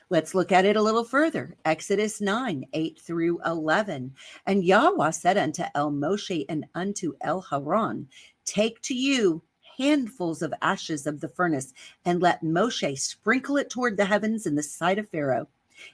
Let's look at it a little further. Exodus 9, 8 through 11. And Yahweh said unto El Moshe and unto El Haron, take to you handfuls of ashes of the furnace, and let Moshe sprinkle it toward the heavens in the sight of Pharaoh.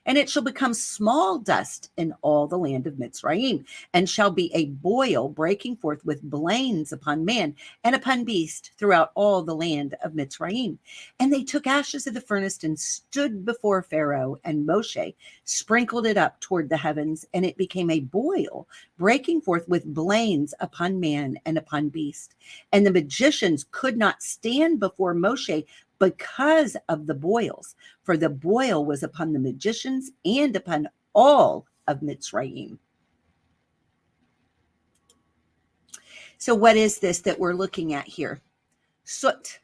And it shall become small dust in all the land of Mitzrayim, and shall be a boil breaking forth with blains upon man and upon beast throughout all the land of Mitzrayim. And they took ashes of the furnace and stood before Pharaoh, and Moshe sprinkled it up toward the heavens, and it became a boil breaking forth with blains upon man and upon beast. And the magicians could not stand before Moshe because of the boils, for the boil was upon the magicians and upon all of Mitzrayim. So what is this that we're looking at here? Soot,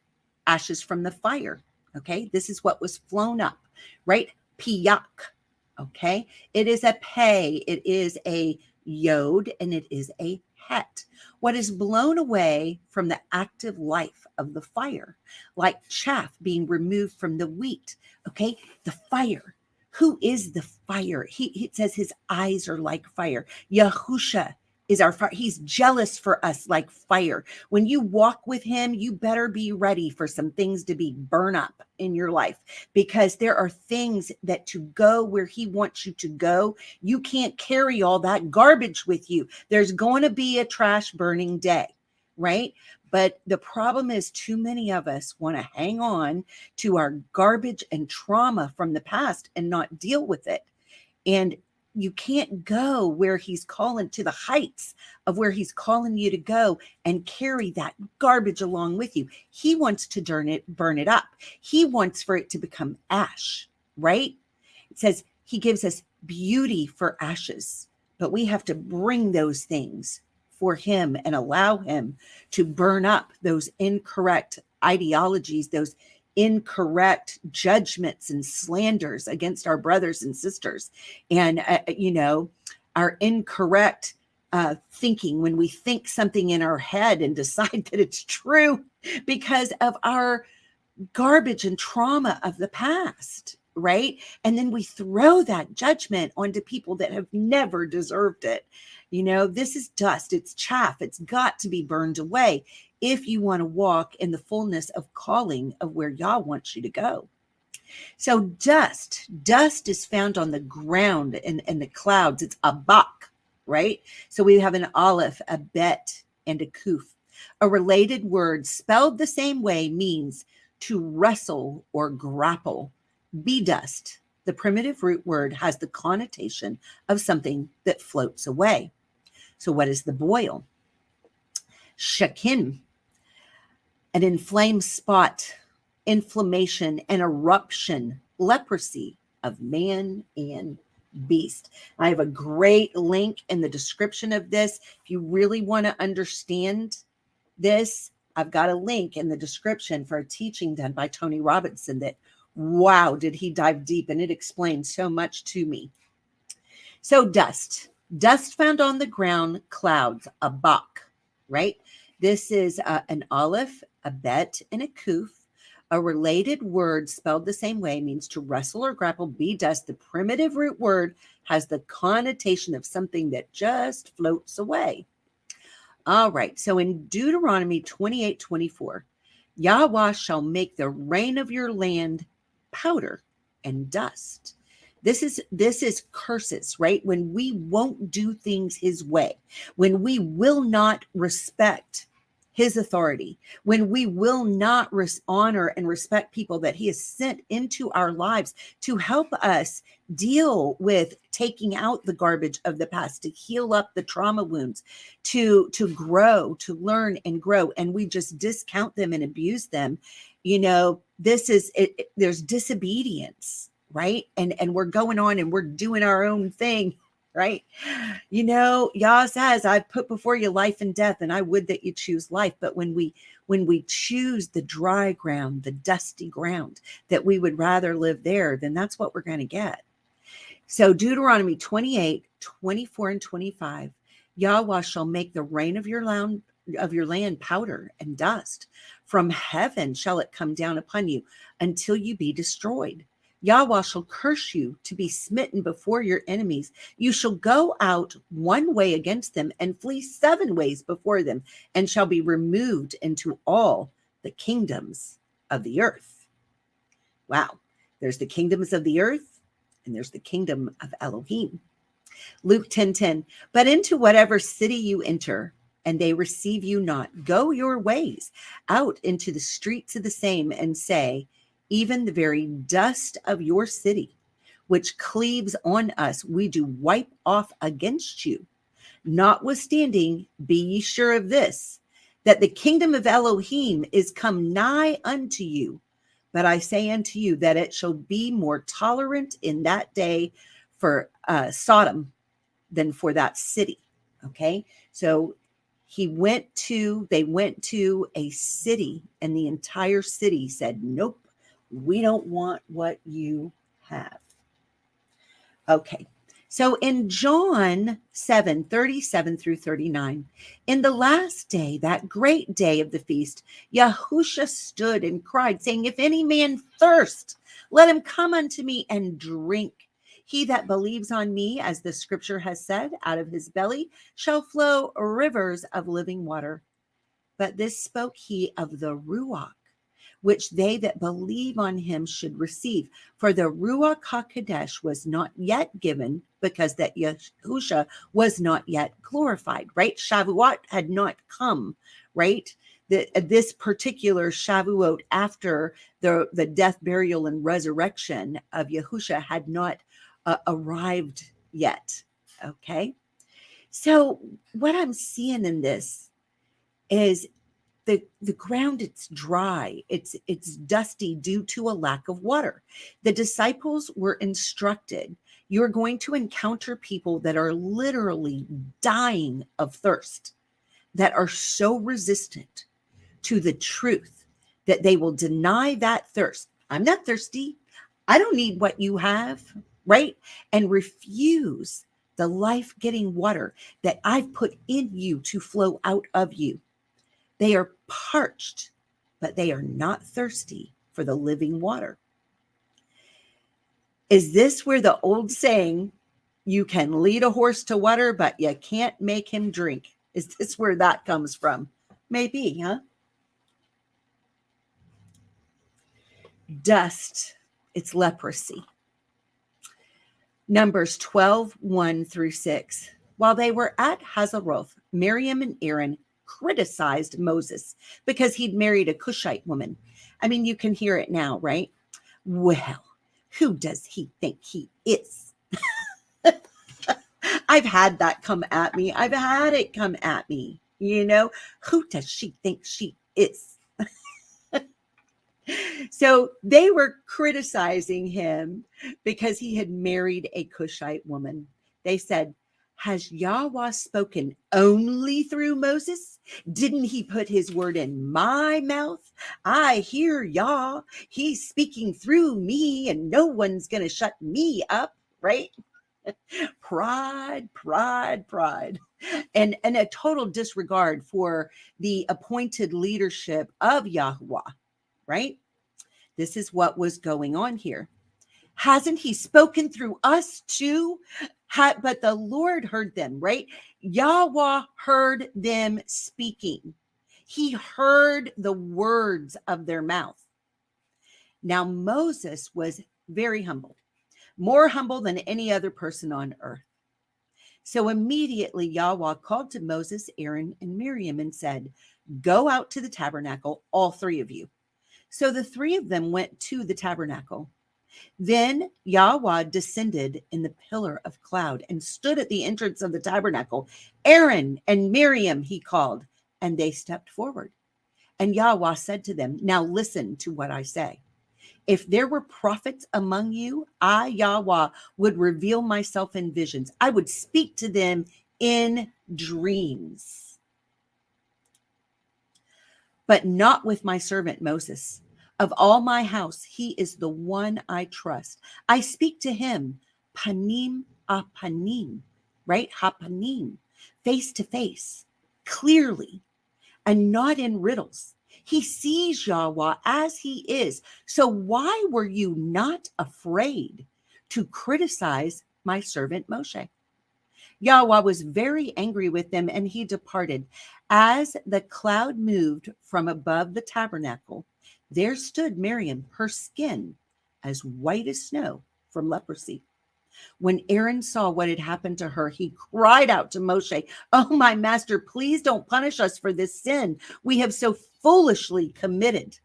ashes from the fire. Okay, this is what was flown up, right? Piyak. Okay, it is a pei, it is a yod, and it is a het. What is blown away from the active life of the fire, like chaff being removed from the wheat. Okay, the fire. Who is the fire? He says his eyes are like fire. Yahusha is our fire. He's jealous for us like fire. When you walk with him, you better be ready for some things to be burned up in your life, because there are things that to go where he wants you to go, you can't carry all that garbage with you. There's going to be a trash burning day, right? But the problem is too many of us want to hang on to our garbage and trauma from the past and not deal with it. And you can't go where he's calling, to the heights of where he's calling you to go, and carry that garbage along with you. He wants to burn it up. He wants for it to become ash, right? It says he gives us beauty for ashes, but we have to bring those things for him and allow him to burn up those incorrect ideologies, those incorrect judgments and slanders against our brothers and sisters, and our incorrect thinking, when we think something in our head and decide that it's true because of our garbage and trauma of the past, right? And then we throw that judgment onto people that have never deserved it. This is dust, it's chaff, it's got to be burned away if you want to walk in the fullness of calling of where Yah wants you to go. So dust is found on the ground and the clouds. It's a bak, right? So we have an aleph, a bet, and a kuf. A related word spelled the same way means to wrestle or grapple. Be dust, the primitive root word, has the connotation of something that floats away. So what is the boil? Shakin, an inflamed spot, inflammation, and eruption, leprosy of man and beast. I have a great link in the description of this. If you really want to understand this, I've got a link in the description for a teaching done by Tony Robinson that, wow, did he dive deep, and it explains so much to me. So dust found on the ground, clouds, a bak, right? This is an aleph, a bet, and a kuf. A related word spelled the same way means to wrestle or grapple. Be dust, the primitive root word, has the connotation of something that just floats away. All right, so in Deuteronomy 28:24, Yahweh shall make the rain of your land powder and dust. This is curses, right? When we won't do things his way, when we will not respect his authority, when we will not honor and respect people that he has sent into our lives to help us deal with taking out the garbage of the past, to heal up the trauma wounds, to grow, to learn and grow, and we just discount them and abuse them. This is it. There's disobedience, right? And we're going on and we're doing our own thing, right? Yah says, I've put before you life and death, and I would that you choose life. But when we choose the dry ground, the dusty ground, that we would rather live there, then that's what we're going to get. So Deuteronomy 28:24 and 25, Yahweh shall make the rain of your land powder and dust. From heaven shall it come down upon you until you be destroyed. Yahweh shall curse you to be smitten before your enemies. You shall go out one way against them and flee 7 ways before them, and shall be removed into all the kingdoms of the earth. Wow. There's the kingdoms of the earth, and there's the kingdom of Elohim. Luke 10:10, but into whatever city you enter, and they receive you not, go your ways out into the streets of the same, and say, even the very dust of your city, which cleaves on us, we do wipe off against you. Notwithstanding, be ye sure of this, that the kingdom of Elohim is come nigh unto you. But I say unto you that it shall be more tolerant in that day for Sodom than for that city. Okay, so they went to a city, and the entire city said, nope, we don't want what you have. Okay, so in John 7:37 through 39, in the last day, that great day of the feast, Yahusha stood and cried, saying, if any man thirst, let him come unto me and drink. He that believes on me, as the scripture has said, out of his belly shall flow rivers of living water. But this spoke he of the Ruach, which they that believe on him should receive. For the Ruach HaKodesh was not yet given, because that Yahusha was not yet glorified, right? Shavuot had not come, right? This particular Shavuot after the death, burial, and resurrection of Yahusha had not arrived yet. Okay. So what I'm seeing in this is the ground, it's dry, it's dusty due to a lack of water. The disciples were instructed, you're going to encounter people that are literally dying of thirst, that are so resistant to the truth that they will deny that thirst. I'm not thirsty. I don't need what you have, right? And refuse the life-getting water that I've put in you to flow out of you. They are parched, but they are not thirsty for the living water. Is this where the old saying, you can lead a horse to water, but you can't make him drink? Is this where that comes from? Maybe, huh? Dust, it's leprosy. Numbers 12:1 through 6. While they were at Hazeroth, Miriam and Aaron criticized Moses because he'd married a Cushite woman. I mean, you can hear it now, right? Well, who does he think he is? I've had that come at me. I've had it come at me. You know, who does she think she is? So they were criticizing him because he had married a Cushite woman. They said, has Yahweh spoken only through Moses? Didn't he put his word in my mouth? I hear Yah. He's speaking through me, and no one's going to shut me up, right? Pride, pride, pride. And a total disregard for the appointed leadership of Yahweh, right? This is what was going on here. Hasn't he spoken through us too? But the Lord heard them, right? Yahweh heard them speaking. He heard the words of their mouth. Now, Moses was very humble, more humble than any other person on earth. So immediately Yahweh called to Moses, Aaron, and Miriam and said, go out to the tabernacle, all 3 of you. So the 3 of them went to the tabernacle. Then Yahweh descended in the pillar of cloud and stood at the entrance of the tabernacle. Aaron and Miriam, he called, and they stepped forward. And Yahweh said to them, now listen to what I say. If there were prophets among you, I, Yahweh, would reveal myself in visions. I would speak to them in dreams. But not with my servant Moses. Of all my house, he is the one I trust. I speak to him, panim a panim, right? Hapanim, face to face, clearly, and not in riddles. He sees Yahweh as he is. So why were you not afraid to criticize my servant Moshe? Yahweh was very angry with them, and he departed. As the cloud moved from above the tabernacle, there stood Miriam, her skin as white as snow from leprosy. When Aaron saw what had happened to her, he cried out to Moshe, "Oh, my master, please don't punish us for this sin we have so foolishly committed."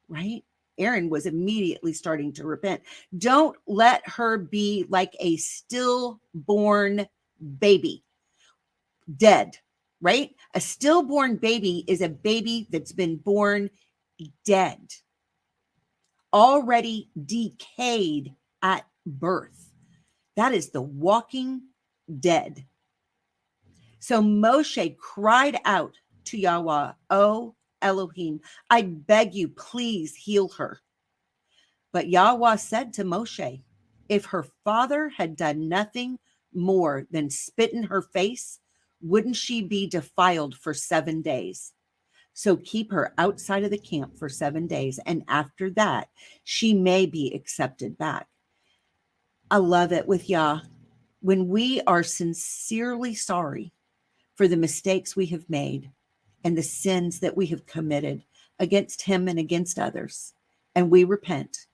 Right? Aaron was immediately starting to repent. Don't let her be like a stillborn baby, dead, right? A stillborn baby is a baby that's been born dead, already decayed at birth. That is the walking dead. So Moshe cried out to Yahweh, "Oh Elohim, I beg you, please heal her." But Yahweh said to Moshe, "If her father had done nothing more than spit in her face, wouldn't she be defiled for 7 days? So keep her outside of the camp for 7 days, and after that, she may be accepted back." I love it with Yah. When we are sincerely sorry for the mistakes we have made and the sins that we have committed against him and against others, and we repent,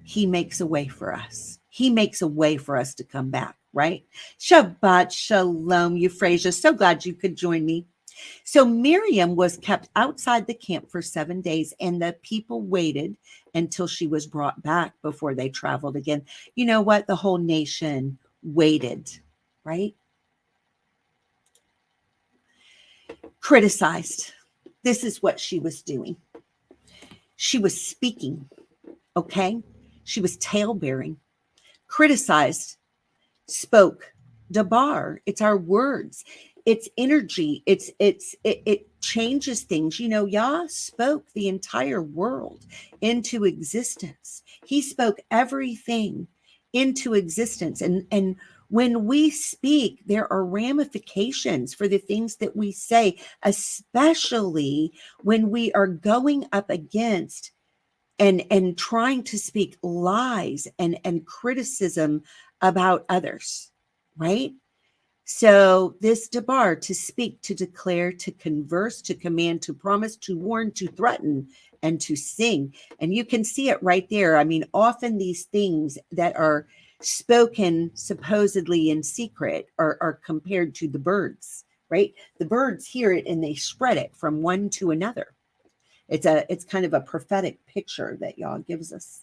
he makes a way for us. He makes a way for us to come back, right? Shabbat shalom, Euphrasia. So glad you could join me. So Miriam was kept outside the camp for 7 days, and the people waited until she was brought back before they traveled again. You know what? The whole nation waited, right? Criticized. This is what she was doing. She was speaking, okay? She was talebearing. Criticized, spoke. Dabar, it's our words. It's energy. It changes things. You know, Yah spoke the entire world into existence. He spoke everything into existence. And when we speak, there are ramifications for the things that we say, especially when we are going up against and trying to speak lies and criticism about others, right? So this dabar, to speak, to declare, to converse, to command, to promise, to warn, to threaten, and to sing. And you can see it right there. I mean, often these things that are spoken supposedly in secret are compared to the birds, right? The birds hear it and they spread it from one to another. It's kind of a prophetic picture that Yah gives us.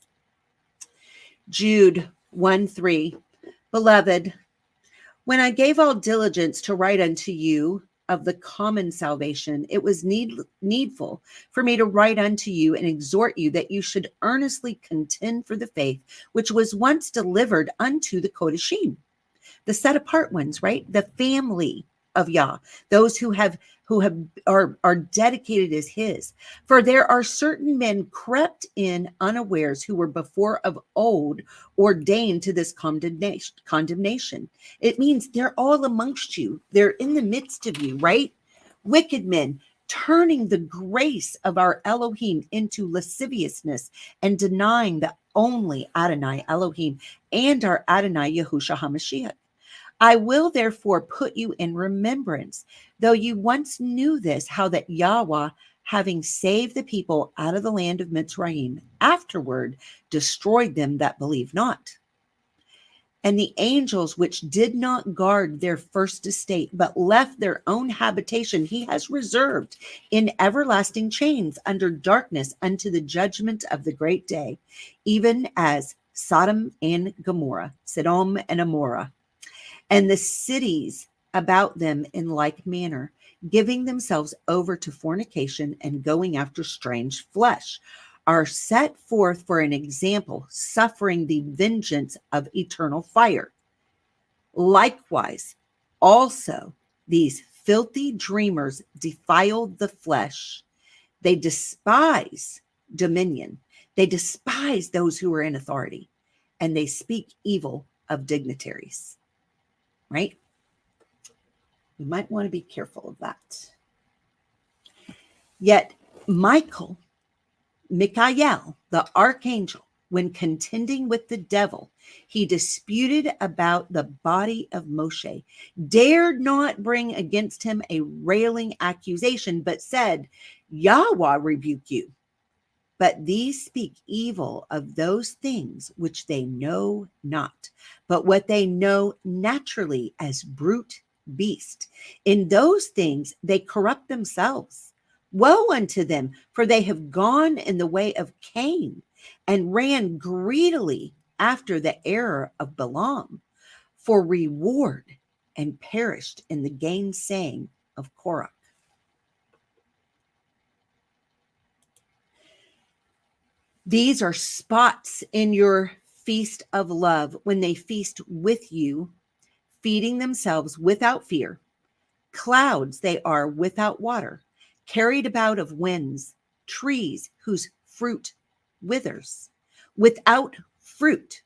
Jude 1:3, Beloved, when I gave all diligence to write unto you of the common salvation, it was needful for me to write unto you and exhort you that you should earnestly contend for the faith which was once delivered unto the Kodashim, the set apart ones, right? The family of Yah, those who are dedicated as his. For there are certain men crept in unawares who were before of old ordained to this condemnation. It means they're all amongst you. They're in the midst of you, right? Wicked men turning the grace of our Elohim into lasciviousness and denying the only Adonai Elohim and our Adonai Yahushua HaMashiach. I will therefore put you in remembrance, though you once knew this, how that Yahweh, having saved the people out of the land of Mitzrayim, afterward destroyed them that believe not. And the angels which did not guard their first estate, but left their own habitation, he has reserved in everlasting chains under darkness unto the judgment of the great day, even as Sodom and Gomorrah, Sodom and Amorah, and the cities about them in like manner, giving themselves over to fornication and going after strange flesh, are set forth for an example, suffering the vengeance of eternal fire. Likewise, also these filthy dreamers defiled the flesh. They despise dominion. They despise those who are in authority, and they speak evil of dignitaries. Right? You might want to be careful of that. Yet Michael, the archangel, when contending with the devil, he disputed about the body of Moshe, dared not bring against him a railing accusation, but said, Yahweh rebuke you. But these speak evil of those things which they know not, but what they know naturally as brute beast. In those things they corrupt themselves. Woe unto them, for they have gone in the way of Cain and ran greedily after the error of Balaam for reward and perished in the gainsaying of Korah. These are spots in your feast of love when they feast with you, feeding themselves without fear. Clouds they are without water, carried about of winds, trees whose fruit withers, without fruit,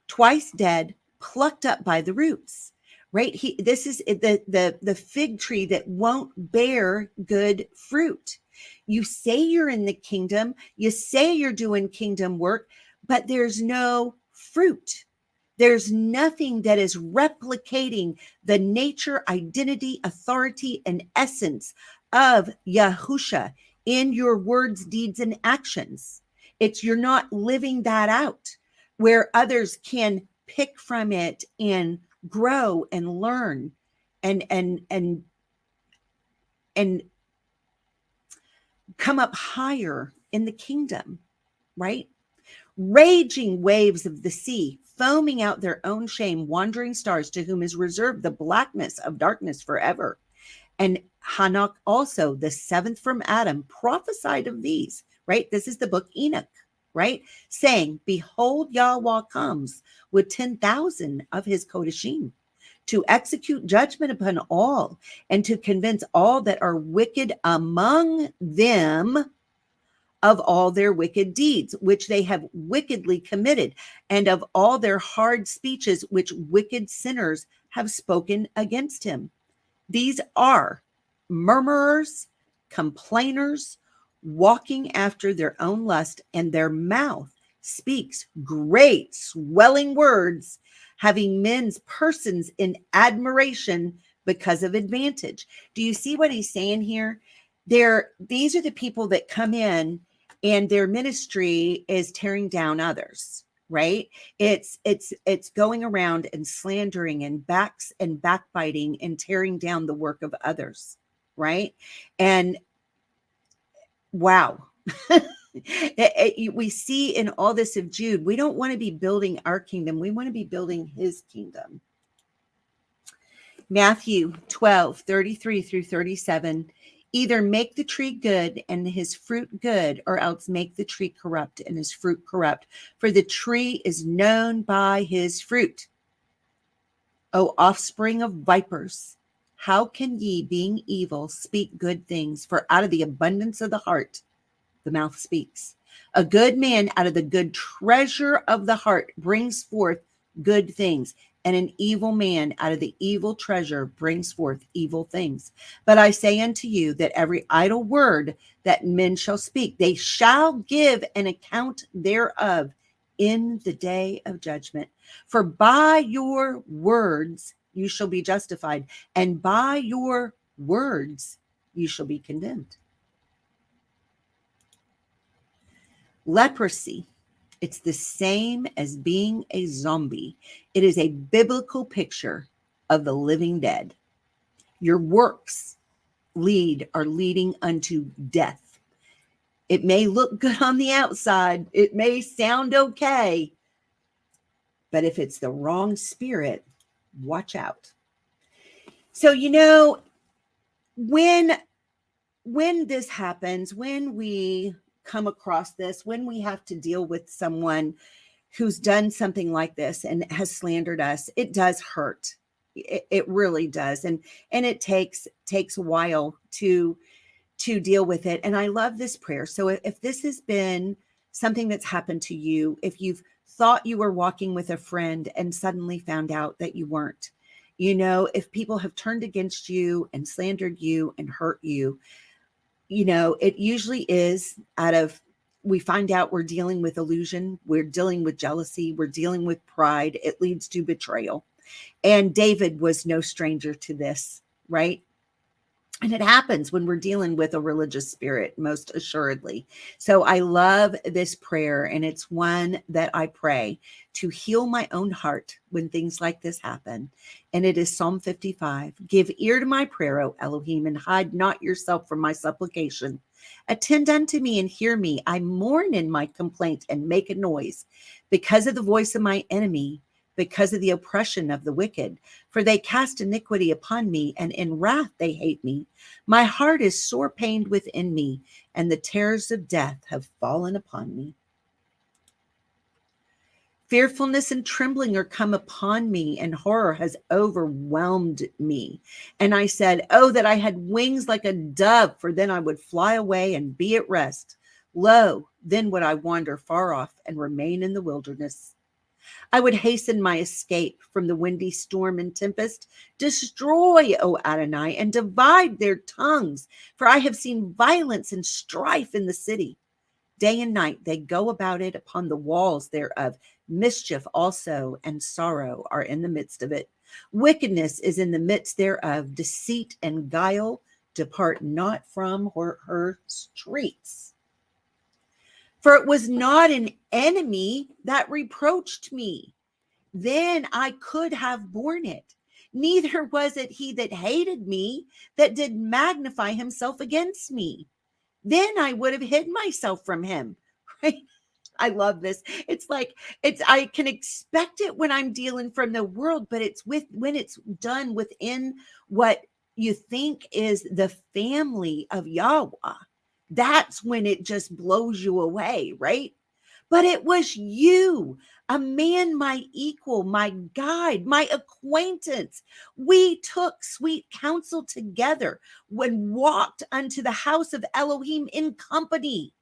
twice dead, plucked up by the roots. Right? This is the fig tree that won't bear good fruit. You say you're in the kingdom, you say you're doing kingdom work, but there's no fruit. There's nothing that is replicating the nature, identity, authority, and essence of Yahusha in your words, deeds, and actions. You're not living that out where others can pick from it and grow and learn and come up higher in the kingdom, right? Raging waves of the sea, foaming out their own shame, wandering stars to whom is reserved the blackness of darkness forever. And Hanok also, the seventh from Adam, prophesied of these, right? This is the book Enoch, right? Saying, behold, Yahweh comes with 10,000 of his Kodashim to execute judgment upon all and to convince all that are wicked among them of all their wicked deeds, which they have wickedly committed, and of all their hard speeches, which wicked sinners have spoken against him. These are murmurers, complainers, walking after their own lust, and their mouth speaks great swelling words, having men's persons in admiration because of advantage. Do you see what he's saying here? These are the people that come in and their ministry is tearing down others, right? It's going around and slandering and backbiting and tearing down the work of others, right? And wow. We see in all this of Jude, we don't want to be building our kingdom. We want to be building his kingdom. Matthew 12:33-37. Either make the tree good and his fruit good, or else make the tree corrupt and his fruit corrupt. For the tree is known by his fruit. O offspring of vipers, how can ye, being evil, speak good things? For out of the abundance of the heart, the mouth speaks. A good man out of the good treasure of the heart brings forth good things, and an evil man out of the evil treasure brings forth evil things. But I say unto you that every idle word that men shall speak, they shall give an account thereof in the day of judgment. For by your words you shall be justified, and by your words you shall be condemned. Leprosy, it's the same as being a zombie. It is a biblical picture of the living dead. Your works are leading unto death. It may look good on the outside. It may sound okay. But if it's the wrong spirit, watch out. So, when this happens, when we come across this, when we have to deal with someone who's done something like this and has slandered us, it does hurt. It really does. And it takes a while to deal with it. And I love this prayer. So if this has been something that's happened to you, if you've thought you were walking with a friend and suddenly found out that you weren't, if people have turned against you and slandered you and hurt you, it usually is we find out we're dealing with illusion, we're dealing with jealousy, we're dealing with pride. It leads to betrayal. And David was no stranger to this, right? And it happens when we're dealing with a religious spirit, most assuredly. So I love this prayer, and it's one that I pray to heal my own heart when things like this happen. And it is Psalm 55. Give ear to my prayer, O Elohim, and hide not yourself from my supplication. Attend unto me and hear me. I mourn in my complaint and make a noise because of the voice of my enemy, because of the oppression of the wicked. For they cast iniquity upon me, and in wrath they hate me. My heart is sore pained within me, and the terrors of death have fallen upon me. Fearfulness and trembling are come upon me, and horror has overwhelmed me. And I said, oh, that I had wings like a dove, for then I would fly away and be at rest. Lo, then would I wander far off and remain in the wilderness. I would hasten my escape from the windy storm and tempest. Destroy, O Adonai, and divide their tongues, for I have seen violence and strife in the city. Day and night they go about it upon the walls thereof. Mischief also and sorrow are in the midst of it. Wickedness is in the midst thereof. Deceit and guile depart not from her streets. For it was not an enemy that reproached me, then I could have borne it. Neither was it he that hated me that did magnify himself against me. Then I would have hid myself from him. Right? I love this. It's like I can expect it when I'm dealing from the world, but when it's done within what you think is the family of Yahweh. That's when it just blows you away, right? But it was you, a man, my equal, my guide, my acquaintance. We took sweet counsel together when walked unto the house of Elohim in company.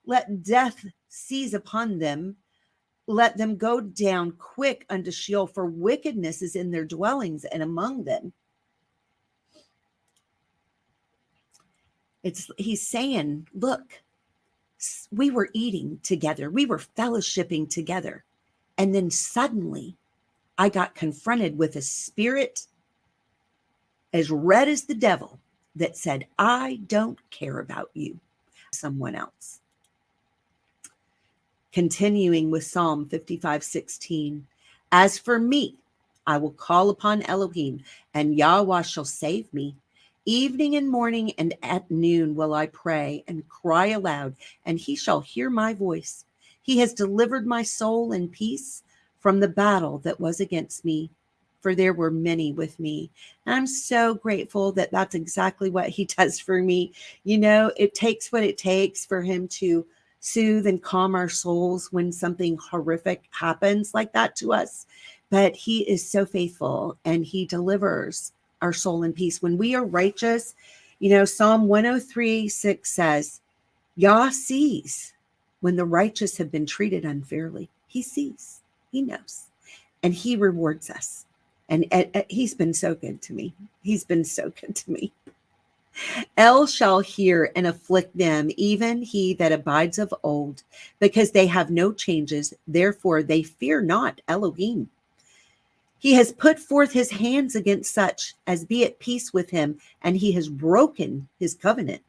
Let death seize upon them. Let them go down quick unto Sheol, for wickedness is in their dwellings and among them. He's saying, look, we were eating together. We were fellowshipping together. And then suddenly I got confronted with a spirit as red as the devil that said, I don't care about you, someone else. Continuing with Psalm 55:16. As for me, I will call upon Elohim, and Yahweh shall save me. Evening and morning and at noon will I pray and cry aloud, and he shall hear my voice. He has delivered my soul in peace from the battle that was against me, for there were many with me. And I'm so grateful that that's exactly what he does for me. It takes what it takes for him to soothe and calm our souls when something horrific happens like that to us. But he is so faithful, and he delivers our soul in peace. When we are righteous, Psalm 103:6 says, Yah sees when the righteous have been treated unfairly. He sees, he knows, and he rewards us. And he's been so good to me. He's been so good to me. El shall hear and afflict them, even he that abides of old, because they have no changes. Therefore they fear not Elohim. He has put forth his hands against such as be at peace with him, and he has broken his covenant.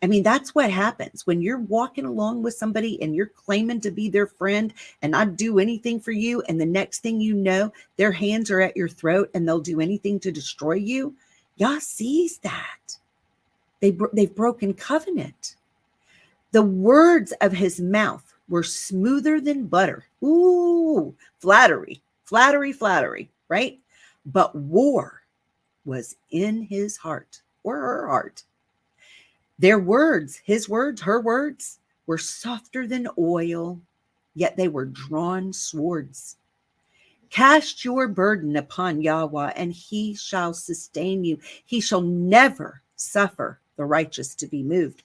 I mean, that's what happens when you're walking along with somebody and you're claiming to be their friend and I'd do anything for you. And the next thing you know, their hands are at your throat and they'll do anything to destroy you. Yah sees that. They've broken covenant. The words of his mouth were smoother than butter. Ooh, flattery. Flattery, right? But war was in his heart or her heart. Their words, his words, her words, were softer than oil, yet they were drawn swords. Cast your burden upon Yahweh, and he shall sustain you. He shall never suffer the righteous to be moved.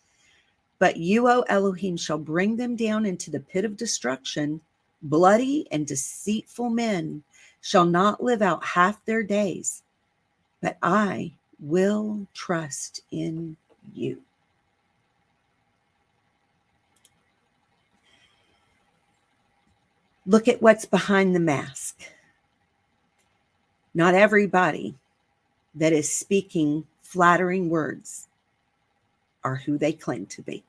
But you, O Elohim, shall bring them down into the pit of destruction. Bloody and deceitful men shall not live out half their days, but I will trust in you. Look at what's behind the mask. Not everybody that is speaking flattering words are who they claim to be.